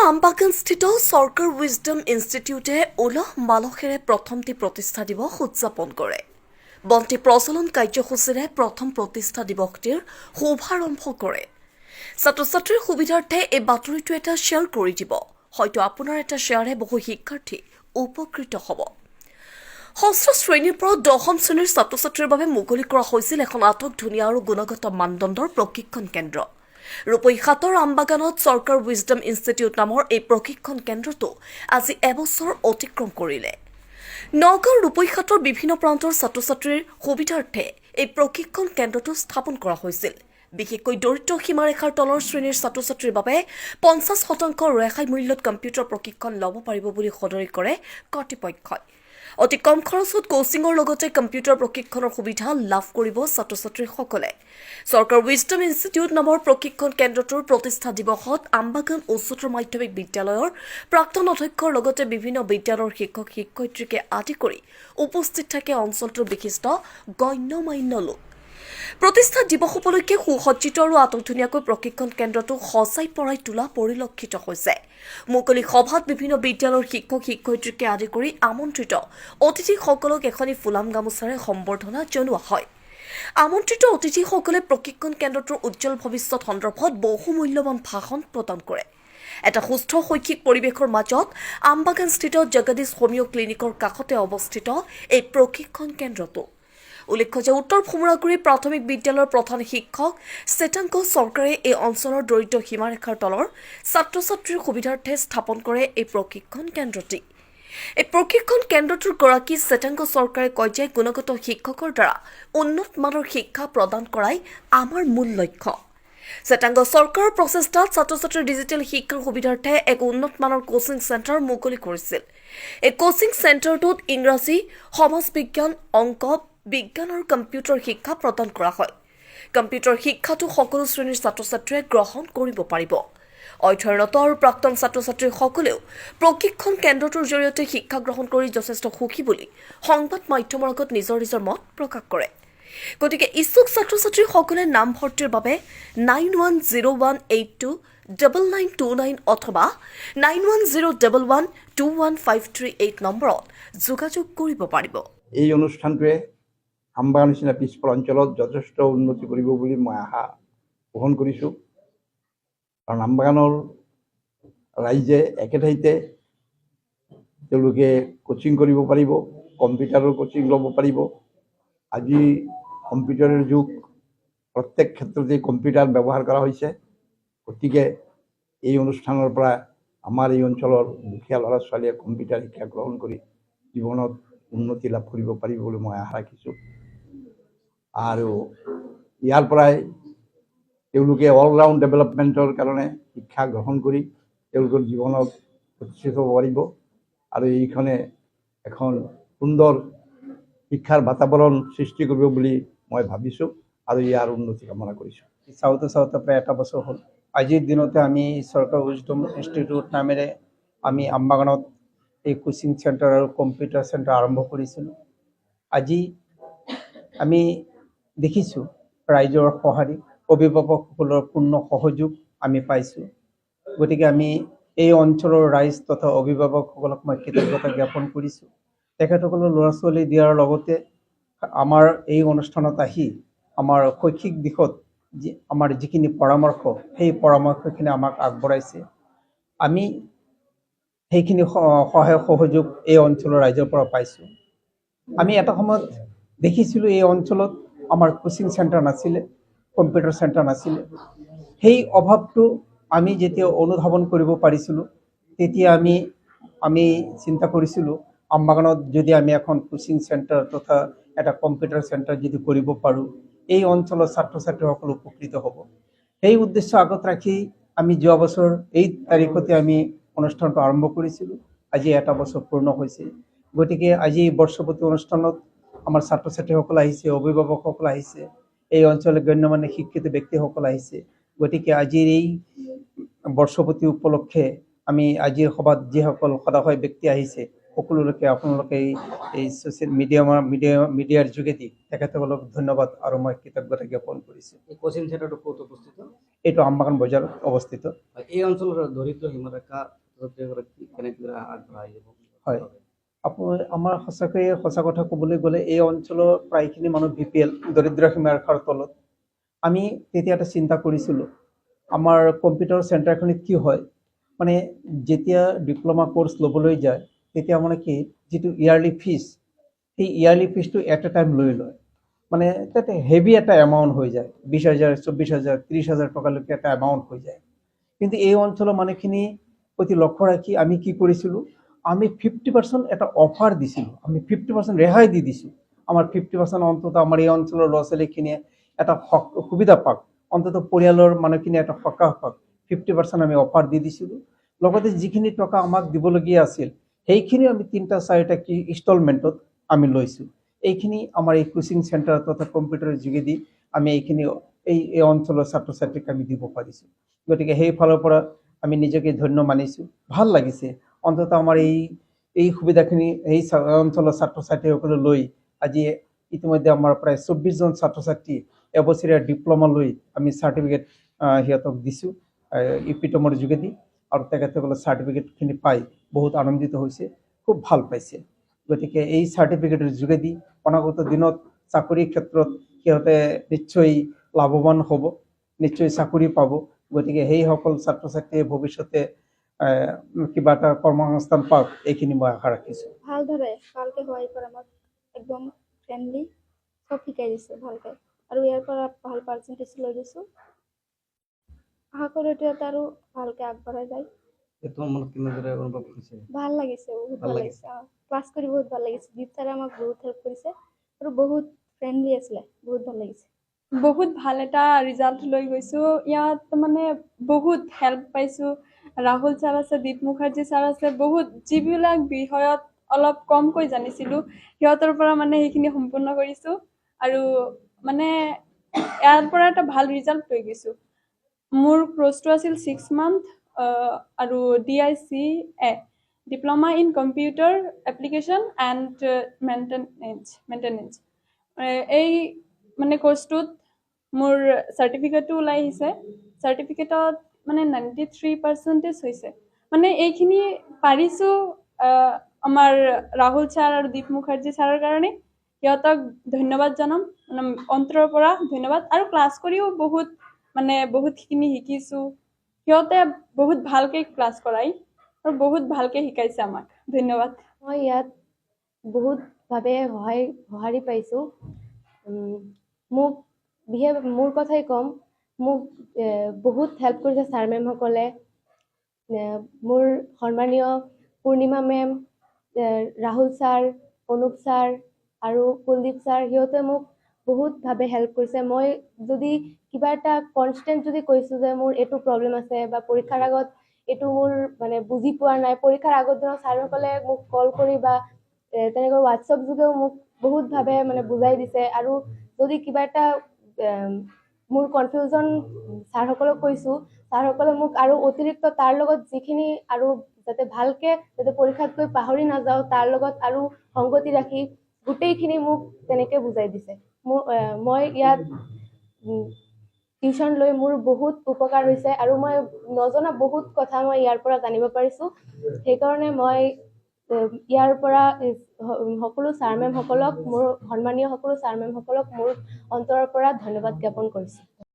আমবাগানস্থিত চৰকাৰ উইজডম ইনষ্টিটিউটে উলহ মালহেৰে প্ৰথমটি প্ৰতিষ্ঠা দিৱস উদযাপন কৰে। বন্তি প্ৰচলন কাৰ্যসূচীৰে প্ৰথম প্ৰতিষ্ঠা দিৱসটিৰ শুভাৰম্ভ কৰে। ছাত্ৰ ছাত্ৰীৰ সুবিধাৰ্থে এই বাতৰিটো এটা শ্বেয়াৰ কৰি দিব। হয়তো আপোনাৰ এটা শ্বেয়াৰে বহু শিক্ষাৰ্থী উপকৃত হ'ব। ষষ্ঠ শ্ৰেণীৰ পৰা দশম শ্ৰেণীৰ ছাত্ৰ ছাত্ৰীৰ বাবে মুকলি কৰা হৈছিল এখন আটকধুনীয়া আৰু গুণগত মানদণ্ডৰ প্ৰশিক্ষণ কেন্দ্ৰ। ৰূপৈঘাটৰ আমবাগানত চৰকাৰ উইজডম ইনষ্টিটিউট নামৰ এই প্ৰশিক্ষণ কেন্দ্ৰটো আজি এবছৰ অতিক্ৰম কৰিলে। নগাঁৱৰ ৰূপৈঘাটৰ বিভিন্ন প্ৰান্তৰ ছাত্ৰ ছাত্ৰীৰ সুবিধাৰ্থে এই প্ৰশিক্ষণ কেন্দ্ৰটো স্থাপন কৰা হৈছিল। বিশেষকৈ দৰিদ্ৰ সীমাৰেখাৰ তলৰ শ্ৰেণীৰ ছাত্ৰ ছাত্ৰীৰ বাবে 50% ৰেহাই মূল্যত কম্পিউটাৰ প্ৰশিক্ষণ ল'ব পাৰিব বুলি সদৰি কৰে কৰ্তৃপক্ষই। অতি কম খৰচত কোচিঙৰ লগতে কম্পিউটাৰ প্ৰশিক্ষণৰ সুবিধা লাভ কৰিব ছাত্ৰ ছাত্ৰীসকলে। চৰকাৰ উইজডম ইনষ্টিটিউট নামৰ প্ৰশিক্ষণ কেন্দ্ৰটোৰ প্ৰতিষ্ঠা দিৱসত আমবাগান উচ্চতৰ মাধ্যমিক বিদ্যালয়ৰ প্ৰাক্তন অধ্যক্ষৰ লগতে বিভিন্ন বিদ্যালয়ৰ শিক্ষক শিক্ষয়িত্ৰীকে আদি কৰি উপস্থিত থাকে অঞ্চলটোৰ বিশিষ্ট গণ্যমান্য লোক। প্ৰতিষ্ঠা দিৱস উপলক্ষে সুসজ্জিত আৰু আটকধুনীয়াকৈ প্ৰশিক্ষণ কেন্দ্ৰটো সজাই পৰাই তোলা পৰিলক্ষিত হৈছে। মুকলি সভাত বিভিন্ন বিদ্যালয়ৰ শিক্ষক শিক্ষয়িত্ৰীকে আদি কৰি আমন্ত্ৰিত অতিথিসকলক এখনি ফুলাম গামোচাৰে সম্বৰ্ধনা জনোৱা হয়। আমন্ত্ৰিত অতিথিসকলে প্ৰশিক্ষণ কেন্দ্ৰটোৰ উজ্জ্বল ভৱিষ্যত সন্দৰ্ভত বহু মূল্যৱান ভাষণ প্ৰদান কৰে। এটা সুস্থ শৈক্ষিক পৰিৱেশৰ মাজত আমবাগানস্থিত জগদীশ হোমিঅ' ক্লিনিকৰ কাষতে অৱস্থিত এই প্ৰশিক্ষণ কেন্দ্ৰটো। উল্লেখ্য যে উত্তৰ ভোমোৰাগুৰি প্ৰাথমিক বিদ্যালয়ৰ প্ৰধান শিক্ষক শ্বেতাংক চৰকাৰে এই অঞ্চলৰ দৰিদ্ৰ সীমাৰেখাৰ তলৰ ছাত্ৰ ছাত্ৰীৰ সুবিধাৰ্থে স্থাপন কৰে এই প্ৰশিক্ষণ কেন্দ্ৰটি। এই প্ৰশিক্ষণ কেন্দ্ৰটোৰ গৰাকী শ্বেতাংক চৰকাৰে কয় যে গুণগত শিক্ষকৰ দ্বাৰা উন্নত মানৰ শিক্ষা প্ৰদান কৰাই আমাৰ মূল লক্ষ্য। শ্বেতাংক চৰকাৰৰ প্ৰচেষ্টাত ছাত্ৰ ছাত্ৰীৰ ডিজিটেল শিক্ষাৰ সুবিধাৰ্থে এক উন্নত মানৰ কোচিং চেণ্টাৰ মুকলি কৰিছিল। এই কোচিং চেণ্টাৰটোত ইংৰাজী, সমাজ বিজ্ঞান, অংক, বিজ্ঞান আৰু কম্পিউটাৰ শিক্ষা প্ৰদান কৰা হয়। কম্পিউটাৰ শিক্ষাটো সকলো শ্ৰেণীৰ ছাত্ৰ ছাত্ৰীয়ে গ্ৰহণ কৰিব পাৰিব। অধ্যয়নৰত আৰু প্ৰাক্তন ছাত্ৰ ছাত্ৰীসকলেও প্ৰশিক্ষণ কেন্দ্ৰটোৰ জৰিয়তে শিক্ষা গ্ৰহণ কৰি যথেষ্ট সুখী বুলি সংবাদ মাধ্যমৰ আগত নিজৰ নিজৰ মত প্ৰকাশ কৰে। গতিকে ইচ্ছুক ছাত্ৰ ছাত্ৰীসকলে নামভৰ্তিৰ বাবে 9101829929 অথবা 9101121538 নম্বৰত যোগাযোগ কৰিব পাৰিব। এই অনুষ্ঠানটোৱে আমবাগান নিচিনা পিছপৰা অঞ্চলত যথেষ্ট উন্নতি কৰিব বুলি মই আশা পোষণ কৰিছোঁ। কাৰণ আমবাগানৰ ৰাইজে একে ঠাইতে তেওঁলোকে কোচিং কৰিব পাৰিব, কম্পিউটাৰৰ কোচিং ল'ব পাৰিব। আজি কম্পিউটাৰৰ যুগ, প্ৰত্যেক ক্ষেত্ৰতে কম্পিউটাৰ ব্যৱহাৰ কৰা হৈছে। গতিকে এই অনুষ্ঠানৰ পৰা আমাৰ এই অঞ্চলৰ দুখীয়া ল'ৰা ছোৱালীয়ে কম্পিউটাৰ শিক্ষা গ্ৰহণ কৰি জীৱনত উন্নতি লাভ কৰিব পাৰিব বুলি মই আশা ৰাখিছোঁ। আৰু ইয়াৰ পৰাই তেওঁলোকে অলৰাউণ্ড ডেভেলপমেণ্টৰ কাৰণে শিক্ষা গ্ৰহণ কৰি তেওঁলোকৰ জীৱনত প্ৰতিষ্ঠিত হ'ব পাৰিব। আৰু এইখনে এখন সুন্দৰ শিক্ষাৰ বাতাবৰণ সৃষ্টি কৰিব বুলি মই ভাবিছোঁ আৰু ইয়াৰ উন্নতি কামনা কৰিছোঁ। চাওঁতে প্ৰায় এটা বছৰ হ'ল। আজিৰ দিনতে আমি চৰকাৰ উইজডম ইনষ্টিটিউট নামেৰে আমি আমবাগানত এই কোচিং চেণ্টাৰ আৰু কম্পিউটাৰ চেণ্টাৰ আৰম্ভ কৰিছিলোঁ। আজি আমি দেখিছোঁ ৰাইজৰ সঁহাৰি, অভিভাৱকসকলৰ পূৰ্ণ সহযোগ আমি পাইছোঁ। গতিকে আমি এই অঞ্চলৰ ৰাইজ তথা অভিভাৱকসকলক মই কৃতজ্ঞতা জ্ঞাপন কৰিছোঁ। তেখেতসকলৰ ল'ৰা ছোৱালী দিয়াৰ লগতে আমাৰ এই অনুষ্ঠানত আহি আমাৰ শৈক্ষিক দিশত আমাৰ যিখিনি পৰামৰ্শ, সেই পৰামৰ্শখিনি আমাক আগবঢ়াইছে। আমি সেইখিনি সহায় সহযোগ এই অঞ্চলৰ ৰাইজৰ পৰা পাইছোঁ। আমি এটা সময়ত দেখিছিলোঁ এই অঞ্চলত আমাৰ কোচিং চেণ্টাৰ নাছিলে, কম্পিউটাৰ চেণ্টাৰ নাছিলে। সেই অভাৱটো আমি যেতিয়া অনুধাৱন কৰিব পাৰিছিলোঁ, তেতিয়া আমি চিন্তা কৰিছিলোঁ আমবাগানত যদি আমি এখন কোচিং চেণ্টাৰ তথা এটা কম্পিউটাৰ চেণ্টাৰ যদি কৰিব পাৰোঁ, এই অঞ্চলৰ ছাত্ৰ ছাত্ৰীসকল উপকৃত হ'ব। সেই উদ্দেশ্য আগত ৰাখি আমি যোৱা বছৰ এই তাৰিখতে আমি অনুষ্ঠানটো আৰম্ভ কৰিছিলোঁ। আজি এটা বছৰ পূৰ্ণ হৈছে। গতিকে আজি বৰ্ষপূৰ্তি অনুষ্ঠানত আমাৰ ছাত্ৰ ছাত্ৰীসকল আহিছে, অভিভাৱকসকল আহিছে, এই অঞ্চলৰ গণ্যমান্য শিক্ষিত ব্যক্তিসকল আহিছে। গতিকে আজিৰ এই বৰ্ষপূৰ্তি উপলক্ষে আমি আজিৰ সভাত যিসকল সদাশয় ব্যক্তি আহিছে সকলোলৈকে আপোনালোকে এই ছ'চিয়েল মিডিয়াৰ যোগেদি তেখেতসকলক ধন্যবাদ আৰু মই কৃতজ্ঞতা জ্ঞাপন কৰিছোঁ। এই কোচিং সেন্টাৰটা ক'ত অবস্থিত? এইটো আমবাগান বজাৰত অৱস্থিত। এই অঞ্চলৰ দৰিদ্ৰ সীমাৰেখা কেনেকৈ আগবঢ়াই যাব? হয়, আমাৰ সঁচাকৈয়ে সঁচা কথা ক'বলৈ গ'লে এই অঞ্চলৰ প্ৰায়খিনি মানুহ BPL দৰিদ্ৰ সীমাৰেখাৰ তলত। আমি তেতিয়া এটা চিন্তা কৰিছিলোঁ আমাৰ কম্পিউটাৰ চেণ্টাৰখনত কি হয়, মানে যেতিয়া ডিপ্ল'মা কোৰ্চ ল'বলৈ যায় তেতিয়া মানে কি যিটো ইয়াৰলি ফিজ, সেই ইয়াৰলি ফিজটো এট এ টাইম লৈ লয়, মানে তাতে হেভি এটা এমাউণ্ট হৈ যায়, 20,000, 24,000, 30,000 টকালৈকে এটা এমাউণ্ট হৈ যায়। কিন্তু এই অঞ্চলৰ মানুহখিনি প্ৰতি লক্ষ্য ৰাখি আমি কি কৰিছিলোঁ, আমি 50% এটা অফাৰ দিছিলোঁ, আমি 50% ৰেহাই দি দিছোঁ। আমাৰ 50% অন্তত আমাৰ এই অঞ্চলৰ ল'ৰা ছোৱালীখিনিয়ে এটা সুবিধা পাওক, অন্তত পৰিয়ালৰ মানুহখিনিয়ে এটা সকাহ পাওক, 50% আমি অফাৰ দি দিছিলোঁ। লগতে যিখিনি টকা আমাক দিবলগীয়া আছিল সেইখিনি আমি 3-4টা ইনষ্টলমেণ্টত আমি লৈছোঁ। এইখিনি আমাৰ এই কোচিং চেণ্টাৰ তথা কম্পিউটাৰৰ যোগেদি আমি এইখিনি এই অঞ্চলৰ ছাত্ৰ ছাত্ৰীক আমি দিব পাৰিছোঁ। গতিকে সেই ফালৰ পৰা আমি নিজকে ধন্য মানিছোঁ, ভাল লাগিছে। অন্তত আমাৰ এই সুবিধাখিনি এই অঞ্চলৰ ছাত্ৰ ছাত্ৰীসকলে লৈ আজি ইতিমধ্যে আমাৰ প্ৰায় 24জন ছাত্ৰ ছাত্ৰী এবছৰীয়া ডিপ্ল'মা লৈ আমি চাৰ্টিফিকেট সিহঁতক দিছোঁ ইপিটমৰ যোগেদি, আৰু তেখেতসকলে চাৰ্টিফিকেটখিনি পাই বহুত আনন্দিত হৈছে, খুব ভাল পাইছে। গতিকে এই চাৰ্টিফিকেটৰ যোগেদি অনাগত দিনত চাকৰিৰ ক্ষেত্ৰত সিহঁতে নিশ্চয় লাভৱান হ'ব, নিশ্চয় চাকৰি পাব। গতিকে সেইসকল ছাত্ৰ ছাত্ৰীয়ে ভৱিষ্যতে কিবা এটা কৰ্মসংস্থান পাওক, এইখিনি মই আশা ৰাখিছোঁ। ভালদৰে ভালকৈ সহায় কৰে, আমাক একদম ফ্ৰেণ্ডলি, চব শিকাই দিছে ভালকৈ, আৰু ইয়াৰ পৰা ভাল পাৰ্চেণ্টেজ লৈ দিছোঁ। আশা কৰোঁ এইটো আৰু ভালকৈ আগবঢ়াই যায়। তোমাৰ মনত কেনেদৰে অনুভৱ হৈছে? ভাল লাগিছে, বহুত ভাল লাগিছে। ক্লাছ কৰি বহুত ভাল লাগিছে। দীপ ছাৰে আমাক বহুত হেল্প কৰিছে আৰু বহুত ফ্ৰেণ্ডলি আছিলে, বহুত ভাল লাগিছে। বহুত ভাল এটা ৰিজাল্ট লৈ গৈছোঁ। ইয়াত মানে বহুত হেল্প পাইছোঁ। ৰাহুল ছাৰ আছে, দীপ মুখাৰ্জী ছাৰ আছে, বহুত যিবিলাক বিষয়ত অলপ কমকৈ জানিছিলোঁ সিহঁতৰ পৰা মানে সেইখিনি সম্পূৰ্ণ কৰিছোঁ, আৰু মানে ইয়াৰ পৰা এটা ভাল ৰিজাল্ট লৈ গৈছোঁ। মোৰ কোৰ্চটো আছিল 6 মান্থ আৰু DICA, diploma in computer application and maintenance. এই মানে কোৰ্চটোত মোৰ চাৰ্টিফিকেটো ওলাই আহিছে। চাৰ্টিফিকেটত মানে 93% হৈছে। মানে এইখিনি পাৰিছোঁ আমাৰ ৰাহুল ছাৰ আৰু দীপ মুখাৰ্জী ছাৰৰ কাৰণে। সিহঁতক ধন্যবাদ জনাম, মানে অন্তৰৰ পৰা ধন্যবাদ। আৰু ক্লাছ কৰিও বহুতখিনি শিকিছোঁ। সিহঁতে বহুত ভালকৈ ক্লাছ কৰায় আৰু বহুত ভালকৈ শিকাইছে আমাক। ধন্যবাদ। মই ইয়াত বহুতভাৱে সঁহাৰি পাইছোঁ। মোক মোৰ কথাই ক'ম, মোক বহুত হেল্প কৰিছে ছাৰ মেমসকলে। মোৰ সন্মানীয় Purnima ma'am, Rahul sir, Anup sir আৰু কুলদীপ ছাৰ, সিহঁতে মোক বহুতভাৱে হেল্প কৰিছে। মই যদি কিবা এটা কনষ্টেণ্ট যদি কৈছোঁ যে মোৰ এইটো প্ৰব্লেম আছে বা পৰীক্ষাৰ আগত এইটো মোৰ মানে বুজি পোৱা নাই, পৰীক্ষাৰ আগৰ দিনত ছাৰসকলে মোক কল কৰি বা তেনেকৈ হোৱাটছএপ যোগেও মোক বহুতভাৱে মানে বুজাই দিছে। আৰু যদি কিবা এটা মোৰ কনফিউজন ছাৰসকলক কৈছোঁ, ছাৰসকলে মোক আৰু অতিৰিক্ত তাৰ লগত যিখিনি আৰু যাতে ভালকৈ যাতে পৰীক্ষাত গৈ পাহৰি নাযাওঁ তাৰ লগত আৰু সংগতি ৰাখি গোটেইখিনি মোক তেনেকৈ বুজাই দিছে। মই ইয়াত টিউশ্যন লৈ মোৰ বহুত উপকাৰ হৈছে আৰু মই নজনা বহুত কথা মই ইয়াৰ পৰা জানিব পাৰিছোঁ। সেইকাৰণে মই ইয়াৰ পৰা সকলো ছাৰ মেমসকলক, মোৰ সন্মানীয় সকলো ছাৰ মেমসকলক মোৰ অন্তৰৰ পৰা ধন্যবাদ জ্ঞাপন কৰিছোঁ।